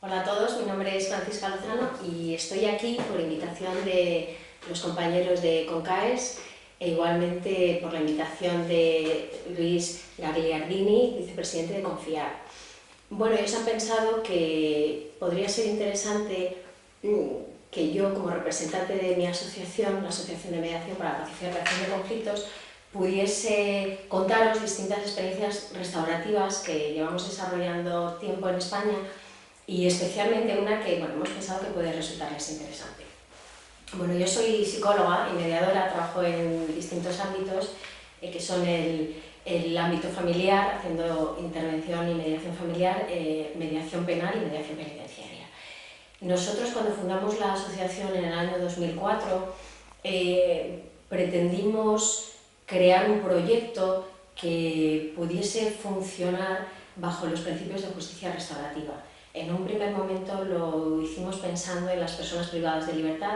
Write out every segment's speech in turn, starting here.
Hola a todos, mi nombre es Francisca Lozano y estoy aquí por invitación de los compañeros de CONCAES e igualmente por la invitación de Luis Gagliardini, vicepresidente de Confiar. Bueno, ellos han pensado que podría ser interesante que yo, como representante de mi asociación, la Asociación de Mediación para la Pacificación de Conflictos, pudiese contaros distintas experiencias restaurativas que llevamos desarrollando tiempo en España y especialmente una que hemos pensado que puede resultarles interesante. Bueno, yo soy psicóloga y mediadora, trabajo en distintos ámbitos que son el ámbito familiar, haciendo intervención y mediación familiar, mediación penal y mediación penitenciaria. Nosotros, cuando fundamos la asociación en el año 2004, pretendimos crear un proyecto que pudiese funcionar bajo los principios de justicia restaurativa. En un primer momento lo hicimos pensando en las personas privadas de libertad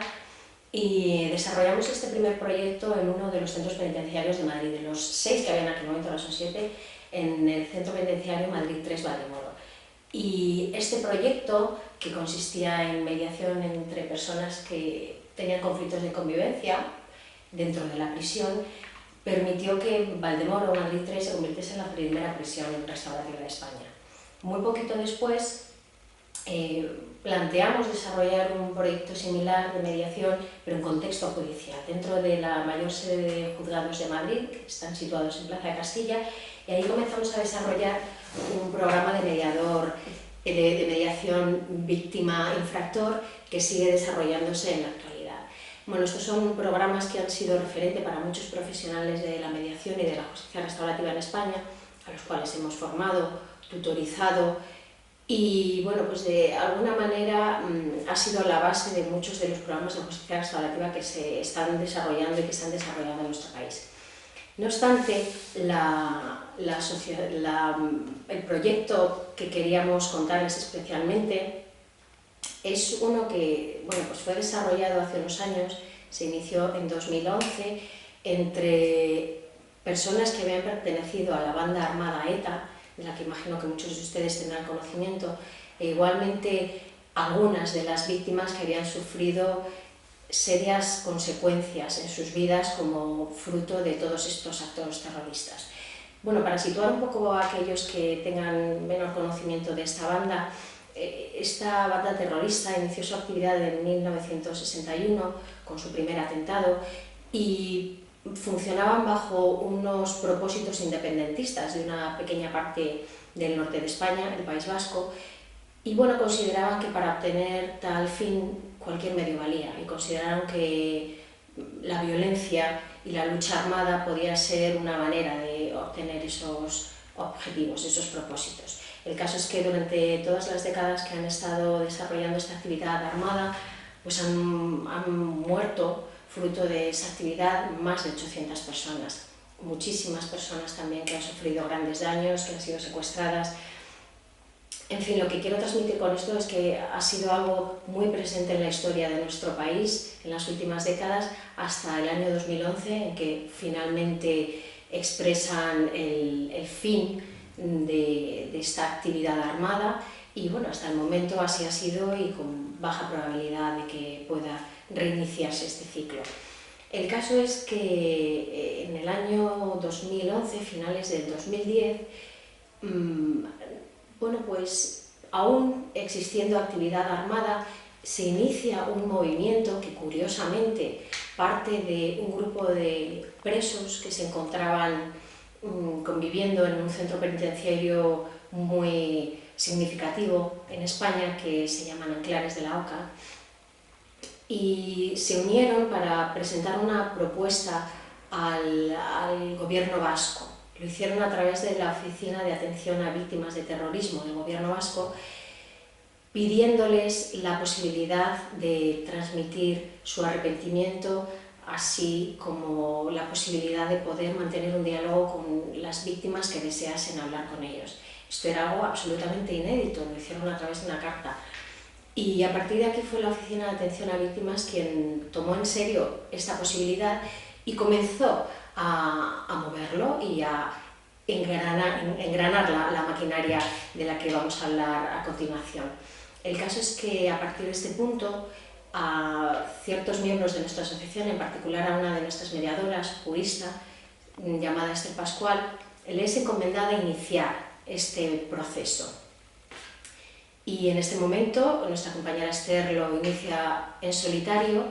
y desarrollamos este primer proyecto en uno de los centros penitenciarios de Madrid. De los 6 que había en aquel momento, ahora son 7, en el centro penitenciario Madrid 3 Valdemoro. Y este proyecto, que consistía en mediación entre personas que tenían conflictos de convivencia dentro de la prisión, permitió que Valdemoro, Madrid 3, se convirtiese en la primera prisión restaurativa de España. Muy poquito después planteamos desarrollar un proyecto similar de mediación, pero en contexto judicial, dentro de la mayor sede de juzgados de Madrid, que están situados en Plaza de Castilla, y ahí comenzamos a desarrollar un programa de mediación víctima-infractor que sigue desarrollándose en la actualidad. Bueno, estos son programas que han sido referente para muchos profesionales de la mediación y de la justicia restaurativa en España, a los cuales hemos formado, tutorizado, y bueno, pues de alguna manera ha sido la base de muchos de los programas de justicia restaurativa que se están desarrollando y que se han desarrollado en nuestro país. No obstante, el proyecto que queríamos contarles especialmente es uno que pues fue desarrollado hace unos años, se inició en 2011 entre personas que habían pertenecido a la banda armada ETA, de la que imagino que muchos de ustedes tendrán conocimiento, e igualmente algunas de las víctimas que habían sufrido serias consecuencias en sus vidas como fruto de todos estos actos terroristas. Bueno, para situar un poco a aquellos que tengan menor conocimiento de esta banda terrorista inició su actividad en 1961 con su primer atentado y funcionaban bajo unos propósitos independentistas de una pequeña parte del norte de España, el País Vasco, y bueno, consideraban que para obtener tal fin cualquier medio valía y consideraron que la violencia y la lucha armada podía ser una manera de obtener esos objetivos, esos propósitos. El caso es que durante todas las décadas que han estado desarrollando esta actividad armada, pues han muerto fruto de esa actividad más de 800 personas. Muchísimas personas también que han sufrido grandes daños, que han sido secuestradas. En fin, lo que quiero transmitir con esto es que ha sido algo muy presente en la historia de nuestro país en las últimas décadas, hasta el año 2011, en que finalmente expresan el fin de esta actividad armada y bueno, hasta el momento así ha sido y con baja probabilidad de que pueda reiniciarse este ciclo. El caso es que en el año 2011, finales del 2010, pues aún existiendo actividad armada, se inicia un movimiento que curiosamente parte de un grupo de presos que se encontraban conviviendo en un centro penitenciario muy significativo en España que se llaman Anclares de la Oca, y se unieron para presentar una propuesta al gobierno vasco. Lo hicieron a través de la Oficina de Atención a Víctimas de Terrorismo del gobierno vasco, pidiéndoles la posibilidad de transmitir su arrepentimiento, así como la posibilidad de poder mantener un diálogo con las víctimas que deseasen hablar con ellos. Esto era algo absolutamente inédito, lo hicieron a través de una carta. Y a partir de aquí fue la Oficina de Atención a Víctimas quien tomó en serio esta posibilidad y comenzó a moverlo y a engranar la maquinaria de la que vamos a hablar a continuación. El caso es que a partir de este punto a ciertos miembros de nuestra asociación, en particular a una de nuestras mediadoras, jurista, llamada Esther Pascual, le es encomendada iniciar este proceso. Y en este momento nuestra compañera Esther lo inicia en solitario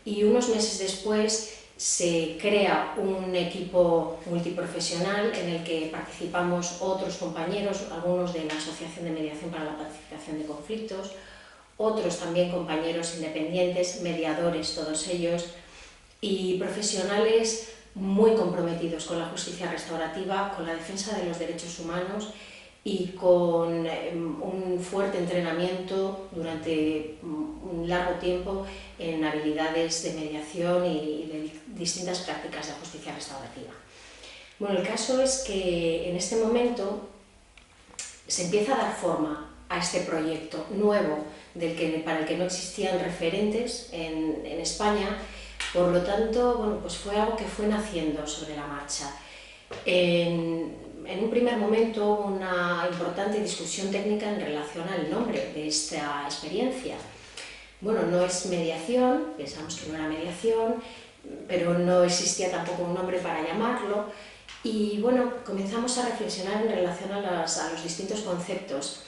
y unos meses después se crea un equipo multiprofesional en el que participamos otros compañeros, algunos de la Asociación de Mediación para la Pacificación de Conflictos, otros también compañeros independientes, mediadores todos ellos, y profesionales muy comprometidos con la justicia restaurativa, con la defensa de los derechos humanos y con un fuerte entrenamiento durante un largo tiempo en habilidades de mediación y de distintas prácticas de justicia restaurativa. Bueno, el caso es que en este momento se empieza a dar forma a este proyecto nuevo para el que no existían referentes en España. Por lo tanto, bueno, pues fue algo que fue naciendo sobre la marcha. En un primer momento hubo una importante discusión técnica en relación al nombre de esta experiencia. Bueno, no es mediación, pensamos que no era mediación, pero no existía tampoco un nombre para llamarlo. Y bueno, comenzamos a reflexionar en relación a los distintos conceptos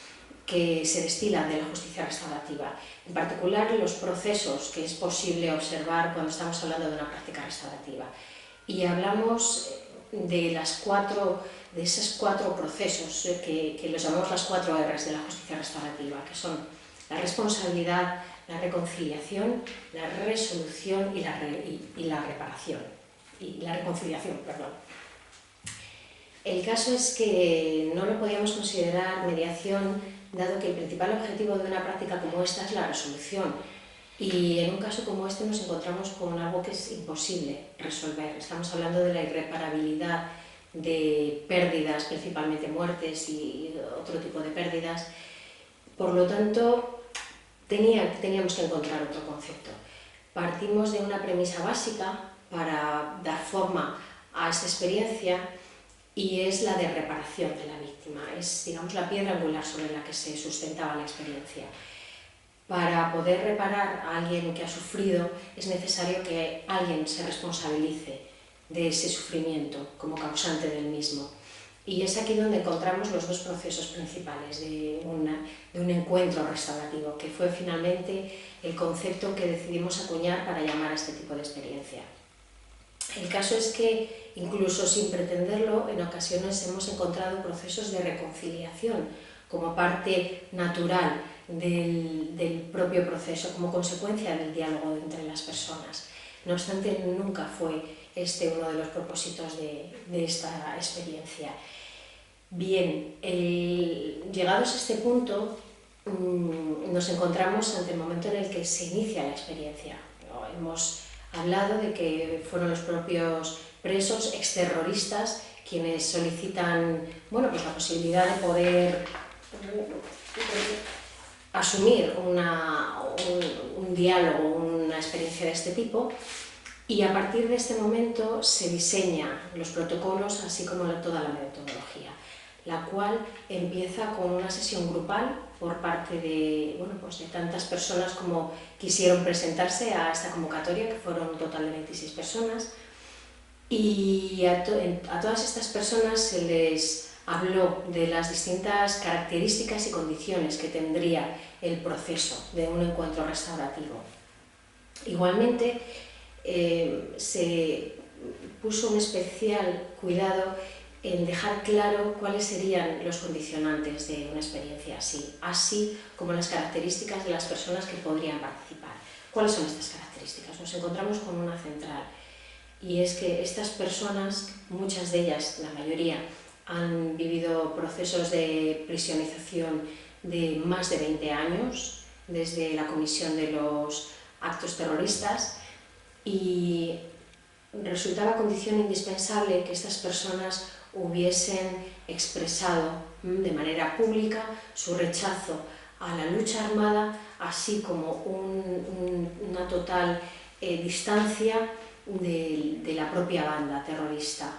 que se destilan de la justicia restaurativa, en particular los procesos que es posible observar cuando estamos hablando de una práctica restaurativa. Y hablamos de esos cuatro procesos que los llamamos las 4 R's de la justicia restaurativa, que son la responsabilidad, la reconciliación, la resolución y la reparación. Y la reconciliación, perdón. El caso es que no lo podíamos considerar mediación, dado que el principal objetivo de una práctica como esta es la resolución. Y en un caso como este nos encontramos con algo que es imposible resolver. Estamos hablando de la irreparabilidad de pérdidas, principalmente muertes y otro tipo de pérdidas. Por lo tanto, teníamos que encontrar otro concepto. Partimos de una premisa básica para dar forma a esta experiencia y es la de reparación de la víctima. Es, digamos, la piedra angular sobre la que se sustentaba la experiencia. Para poder reparar a alguien que ha sufrido es necesario que alguien se responsabilice de ese sufrimiento como causante del mismo. Y es aquí donde encontramos los 2 procesos principales de un encuentro restaurativo, que fue finalmente el concepto que decidimos acuñar para llamar a este tipo de experiencia. El caso es que, incluso sin pretenderlo, en ocasiones hemos encontrado procesos de reconciliación como parte natural del propio proceso, como consecuencia del diálogo entre las personas. No obstante, nunca fue este uno de los propósitos de esta experiencia. Bien, llegados a este punto, nos encontramos ante el momento en el que se inicia la experiencia. Hemos hablado de que fueron los propios presos exterroristas quienes solicitan, bueno, pues la posibilidad de poder asumir un diálogo, una experiencia de este tipo, y a partir de este momento se diseñan los protocolos así como toda la metodología, la cual empieza con una sesión grupal por parte de, bueno, pues de tantas personas como quisieron presentarse a esta convocatoria, que fueron un total de 26 personas, y a todas estas personas se les habló de las distintas características y condiciones que tendría el proceso de un encuentro restaurativo. Igualmente, se puso un especial cuidado en dejar claro cuáles serían los condicionantes de una experiencia así como las características de las personas que podrían participar. ¿Cuáles son estas características? Nos encontramos con una central, y es que estas personas, muchas de ellas, la mayoría, han vivido procesos de prisionización de más de 20 años, desde la comisión de los actos terroristas, y resultaba condición indispensable que estas personas hubiesen expresado de manera pública su rechazo a la lucha armada, así como una total distancia de la propia banda terrorista,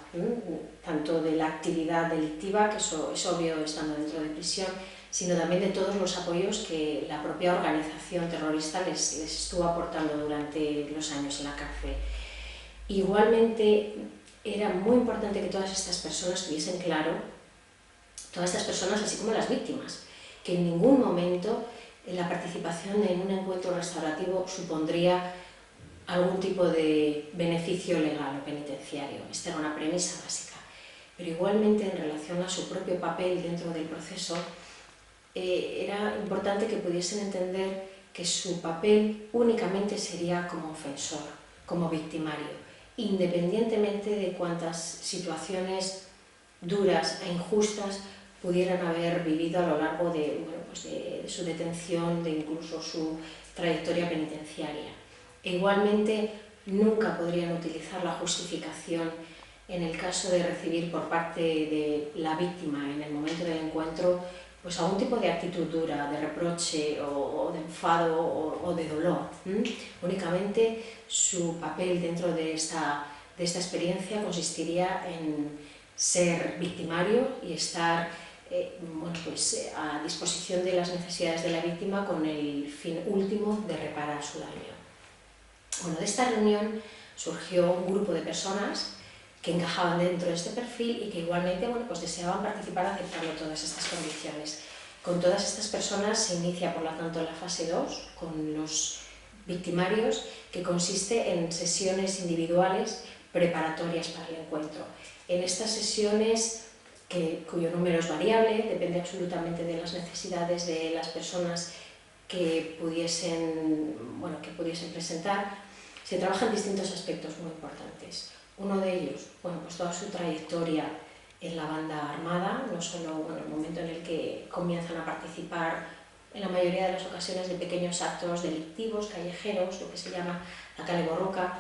tanto de la actividad delictiva, que eso es obvio estando dentro de prisión, sino también de todos los apoyos que la propia organización terrorista les estuvo aportando durante los años en la cárcel. Igualmente, era muy importante que todas estas personas tuviesen claro, todas estas personas así como las víctimas, que en ningún momento la participación en un encuentro restaurativo supondría algún tipo de beneficio legal o penitenciario. Esta era una premisa básica. Pero igualmente, en relación a su propio papel dentro del proceso, era importante que pudiesen entender que su papel únicamente sería como ofensor, como victimario, independientemente de cuántas situaciones duras e injustas pudieran haber vivido a lo largo de su detención, de incluso su trayectoria penitenciaria. E igualmente, nunca podrían utilizar la justificación en el caso de recibir por parte de la víctima en el momento del encuentro pues algún tipo de actitud dura, de reproche o de enfado o de dolor. Únicamente su papel dentro de esta experiencia consistiría en ser victimario y estar a disposición de las necesidades de la víctima con el fin último de reparar su daño. Bueno, de esta reunión surgió un grupo de personas que encajaban dentro de este perfil y que igualmente deseaban participar aceptando todas estas condiciones. Con todas estas personas se inicia, por lo tanto, la fase 2, con los victimarios, que consiste en sesiones individuales preparatorias para el encuentro. En estas sesiones, cuyo número es variable, depende absolutamente de las necesidades de las personas que pudiesen presentar, se trabajan distintos aspectos muy importantes. Uno de ellos, toda su trayectoria en la banda armada, no solo el momento en el que comienzan a participar en la mayoría de las ocasiones de pequeños actos delictivos, callejeros, lo que se llama la kale borroka,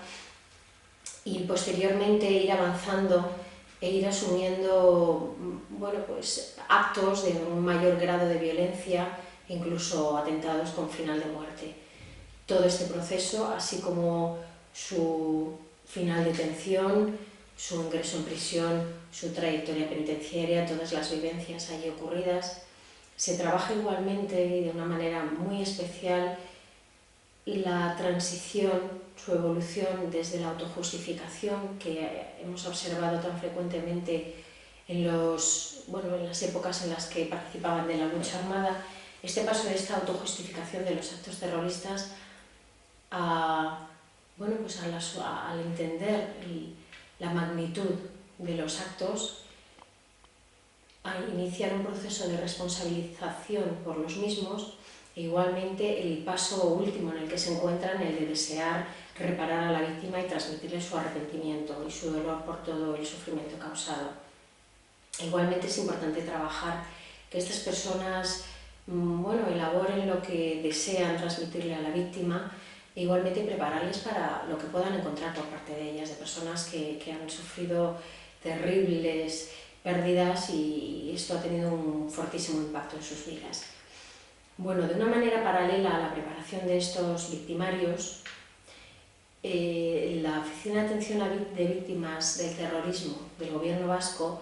y posteriormente ir avanzando e ir asumiendo actos de un mayor grado de violencia, incluso atentados con final de muerte. Todo este proceso, así como su final de detención, su ingreso en prisión, su trayectoria penitenciaria, todas las vivencias allí ocurridas, se trabaja igualmente y de una manera muy especial la transición, su evolución desde la autojustificación que hemos observado tan frecuentemente en las épocas en las que participaban de la lucha armada, este paso de esta autojustificación de los actos terroristas al entender la magnitud de los actos, a iniciar un proceso de responsabilización por los mismos, e igualmente el paso último en el que se encuentran, el de desear reparar a la víctima y transmitirle su arrepentimiento y su dolor por todo el sufrimiento causado. Igualmente es importante trabajar que estas personas elaboren lo que desean transmitirle a la víctima e igualmente prepararles para lo que puedan encontrar por parte de ellas, de personas que han sufrido terribles pérdidas y esto ha tenido un fortísimo impacto en sus vidas. Bueno, de una manera paralela a la preparación de estos victimarios, la Oficina de Atención de Víctimas del Terrorismo del Gobierno vasco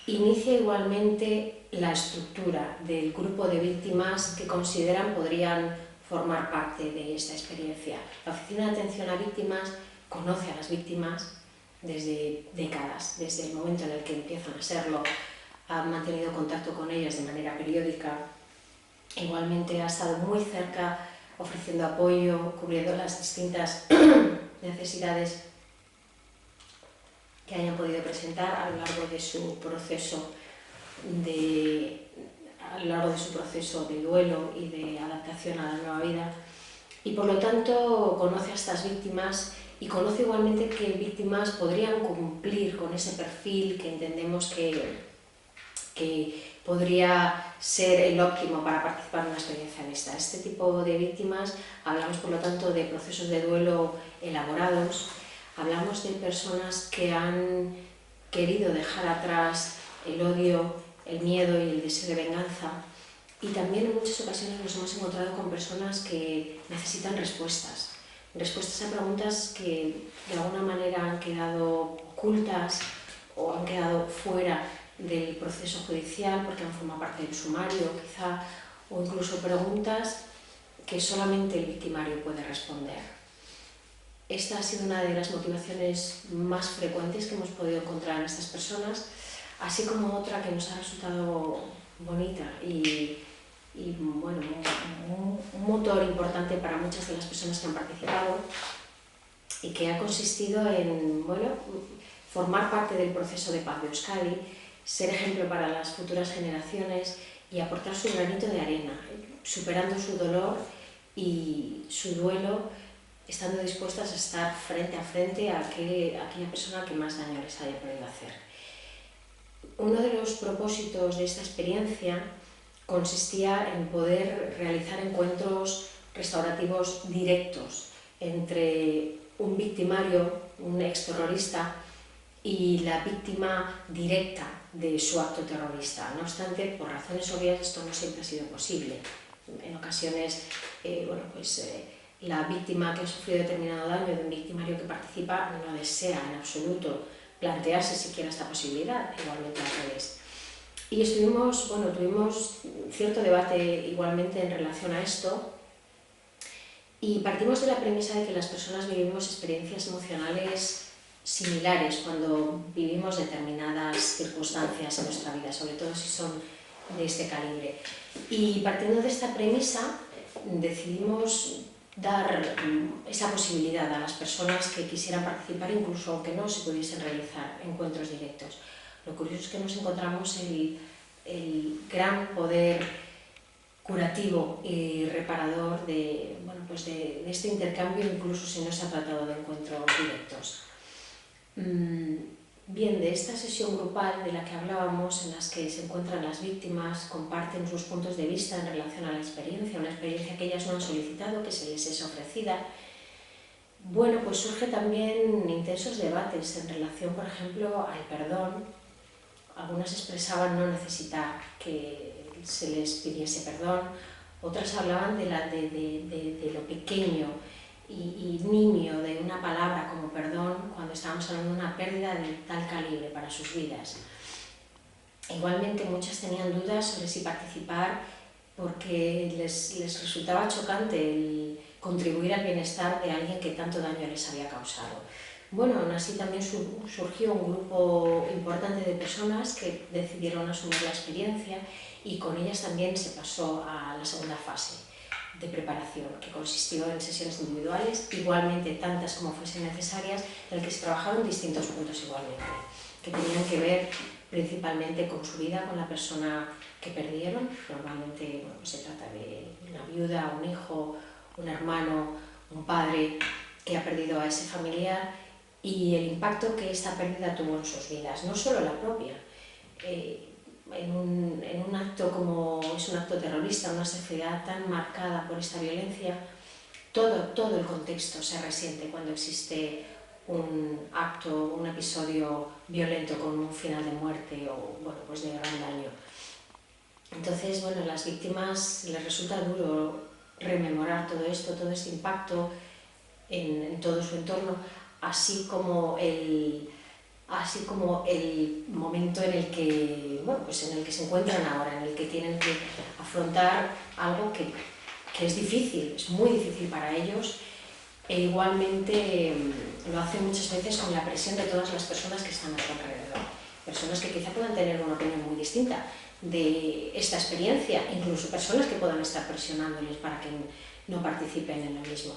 inicia igualmente la estructura del grupo de víctimas que consideran podrían formar parte de esta experiencia. La Oficina de Atención a Víctimas conoce a las víctimas desde décadas, desde el momento en el que empiezan a serlo, ha mantenido contacto con ellas de manera periódica, igualmente ha estado muy cerca ofreciendo apoyo, cubriendo las distintas necesidades que hayan podido presentar a lo largo de su proceso de duelo y de adaptación a la nueva vida, y por lo tanto conoce a estas víctimas y conoce igualmente qué víctimas podrían cumplir con ese perfil que entendemos que podría ser el óptimo para participar en una experiencia de esta. Este tipo de víctimas, hablamos por lo tanto de procesos de duelo elaborados, hablamos de personas que han querido dejar atrás el odio, el miedo y el deseo de venganza, y también en muchas ocasiones nos hemos encontrado con personas que necesitan respuestas a preguntas que de alguna manera han quedado ocultas o han quedado fuera del proceso judicial porque han formado parte del sumario, quizá, o incluso preguntas que solamente el victimario puede responder. Esta ha sido una de las motivaciones más frecuentes que hemos podido encontrar en estas personas, así como otra que nos ha resultado bonita y bueno, un motor importante para muchas de las personas que han participado, y que ha consistido en, bueno, formar parte del proceso de paz de Euskadi, ser ejemplo para las futuras generaciones y aportar su granito de arena, superando su dolor y su duelo, estando dispuestas a estar frente a frente a aquella persona que más daño les haya podido hacer. Uno de los propósitos de esta experiencia consistía en poder realizar encuentros restaurativos directos entre un victimario, un exterrorista, y la víctima directa de su acto terrorista. No obstante, por razones obvias, esto no siempre ha sido posible. En ocasiones, la víctima que ha sufrido determinado daño de un victimario que participa no desea en absoluto plantearse siquiera esta posibilidad, igualmente al revés. Y tuvimos cierto debate igualmente en relación a esto, y partimos de la premisa de que las personas vivimos experiencias emocionales similares cuando vivimos determinadas circunstancias en nuestra vida, sobre todo si son de este calibre. Y partiendo de esta premisa, decidimos dar esa posibilidad a las personas que quisieran participar, incluso aunque no se pudiesen realizar encuentros directos. Lo curioso es que nos encontramos el gran poder curativo y reparador de este intercambio, incluso si no se ha tratado de encuentros directos. Bien, de esta sesión grupal de la que hablábamos, en las que se encuentran las víctimas, comparten sus puntos de vista en relación a la experiencia, una experiencia que ellas no han solicitado, que se les es ofrecida, bueno, pues surge también intensos debates en relación, por ejemplo, al perdón. Algunas expresaban no necesitar que se les pidiese perdón, otras hablaban de lo pequeño y nimio de una palabra como perdón cuando estábamos hablando de una pérdida de tal calibre para sus vidas. Igualmente muchas tenían dudas sobre si participar porque les resultaba chocante el contribuir al bienestar de alguien que tanto daño les había causado. Bueno, aún así también surgió un grupo importante de personas que decidieron asumir la experiencia, y con ellas también se pasó a la segunda fase de preparación, que consistió en sesiones individuales, igualmente tantas como fuesen necesarias, en las que se trabajaron distintos puntos igualmente, que tenían que ver principalmente con su vida, con la persona que perdieron. Normalmente se trata de una viuda, un hijo, un hermano, un padre que ha perdido a ese familiar, y el impacto que esta pérdida tuvo en sus vidas, no solo la propia. En un acto como es un acto terrorista, una sociedad tan marcada por esta violencia, todo el contexto se resiente cuando existe un acto, un episodio violento con un final de muerte o de gran daño. Entonces, a las víctimas les resulta duro rememorar todo esto, todo este impacto en todo su entorno, así como el momento en el que se encuentran ahora, en el que tienen que afrontar algo que es difícil, es muy difícil para ellos, e igualmente lo hacen muchas veces con la presión de todas las personas que están a su alrededor, personas que quizá puedan tener una opinión muy distinta de esta experiencia, incluso personas que puedan estar presionándoles para que no participen en lo mismo.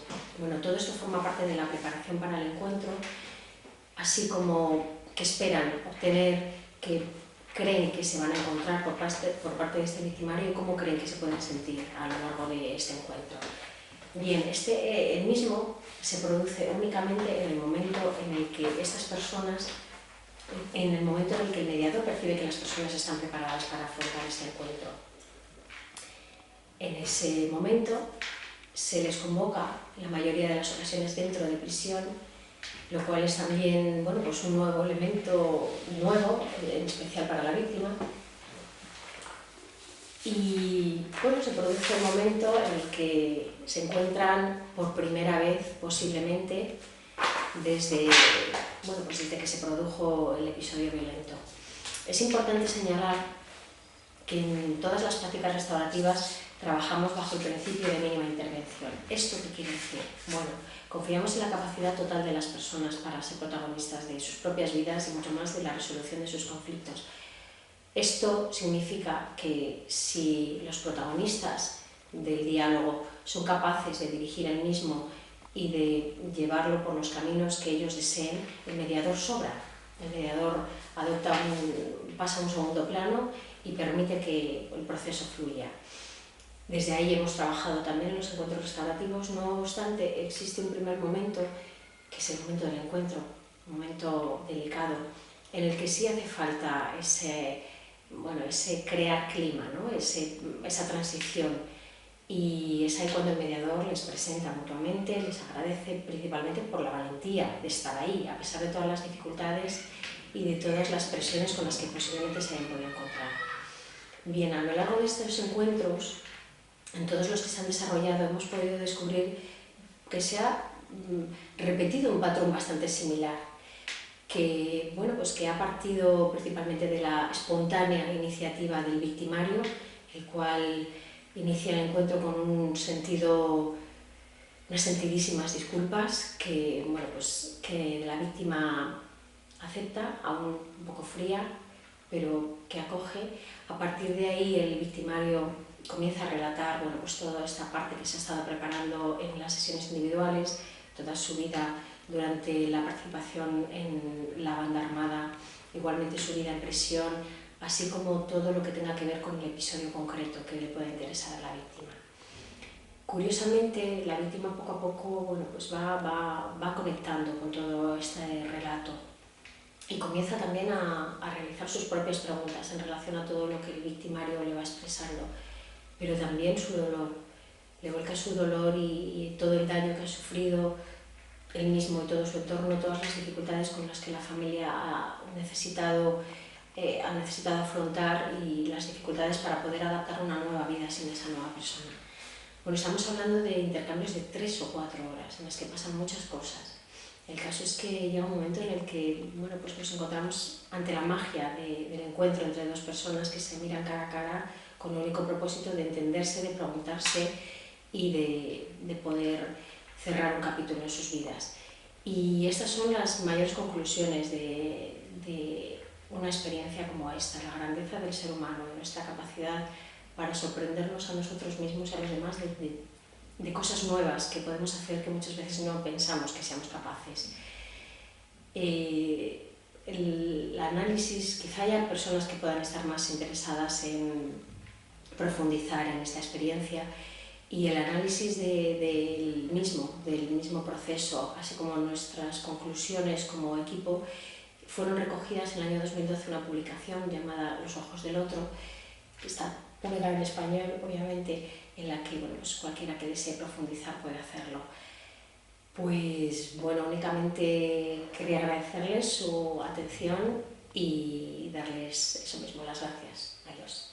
Todo esto forma parte de la preparación para el encuentro, así como que esperan obtener, que creen que se van a encontrar por parte de este victimario y cómo creen que se pueden sentir a lo largo de este encuentro. Bien, el mismo se produce únicamente en el momento en el que estas personas, en el momento en el que el mediador percibe que las personas están preparadas para afrontar este encuentro. En ese momento se les convoca, en la mayoría de las ocasiones dentro de prisión, lo cual es también un nuevo elemento, en especial para la víctima. Y se produce el momento en el que se encuentran por primera vez, posiblemente, desde que se produjo el episodio violento. Es importante señalar que en todas las prácticas restaurativas trabajamos bajo el principio de mínima intervención. ¿Esto qué quiere decir? Bueno, confiamos en la capacidad total de las personas para ser protagonistas de sus propias vidas y mucho más de la resolución de sus conflictos. Esto significa que si los protagonistas del diálogo son capaces de dirigir el mismo y de llevarlo por los caminos que ellos deseen, el mediador sobra. El mediador pasa a un segundo plano y permite que el proceso fluya. Desde ahí hemos trabajado también en los encuentros restaurativos. No obstante, existe un primer momento, que es el momento del encuentro, un momento delicado, en el que sí hace falta ese crear clima, ¿no? Esa transición. Y es ahí cuando el mediador les presenta mutuamente, les agradece principalmente por la valentía de estar ahí, a pesar de todas las dificultades y de todas las presiones con las que posiblemente se hayan podido encontrar. Bien, a lo largo de estos encuentros, en todos los que se han desarrollado, hemos podido descubrir que se ha repetido un patrón bastante similar, que ha partido principalmente de la espontánea iniciativa del victimario, el cual inicia el encuentro con unas sentidísimas disculpas que la víctima acepta, aún un poco fría, pero que acoge. A partir de ahí el victimario comienza a relatar toda esta parte que se ha estado preparando en las sesiones individuales, toda su vida durante la participación en la banda armada, igualmente su vida en prisión, así como todo lo que tenga que ver con el episodio concreto que le pueda interesar a la víctima. Curiosamente, la víctima poco a poco va conectando con todo este relato y comienza también a realizar sus propias preguntas en relación a todo lo que el victimario le va expresando, pero también su dolor. Le vuelca su dolor y todo el daño que ha sufrido él mismo y todo su entorno, todas las dificultades con las que la familia ha necesitado afrontar y las dificultades para poder adaptar una nueva vida sin esa nueva persona. Bueno, estamos hablando de intercambios de 3 o 4 horas en las que pasan muchas cosas. El caso es que llega un momento en el que nos encontramos ante la magia del encuentro entre dos personas que se miran cara a cara con el único propósito de entenderse, de preguntarse y de poder cerrar un capítulo en sus vidas. Y estas son las mayores conclusiones de una experiencia como esta, la grandeza del ser humano, de nuestra capacidad para sorprendernos a nosotros mismos y a los demás de cosas nuevas que podemos hacer que muchas veces no pensamos que seamos capaces. El análisis, quizá haya personas que puedan estar más interesadas en profundizar en esta experiencia, y el análisis del mismo proceso, así como nuestras conclusiones como equipo, fueron recogidas en el año 2012 en una publicación llamada Los ojos del otro, que está publicada en español, obviamente, en la que cualquiera que desee profundizar puede hacerlo. Únicamente quería agradecerles su atención y darles eso mismo, las gracias. Adiós.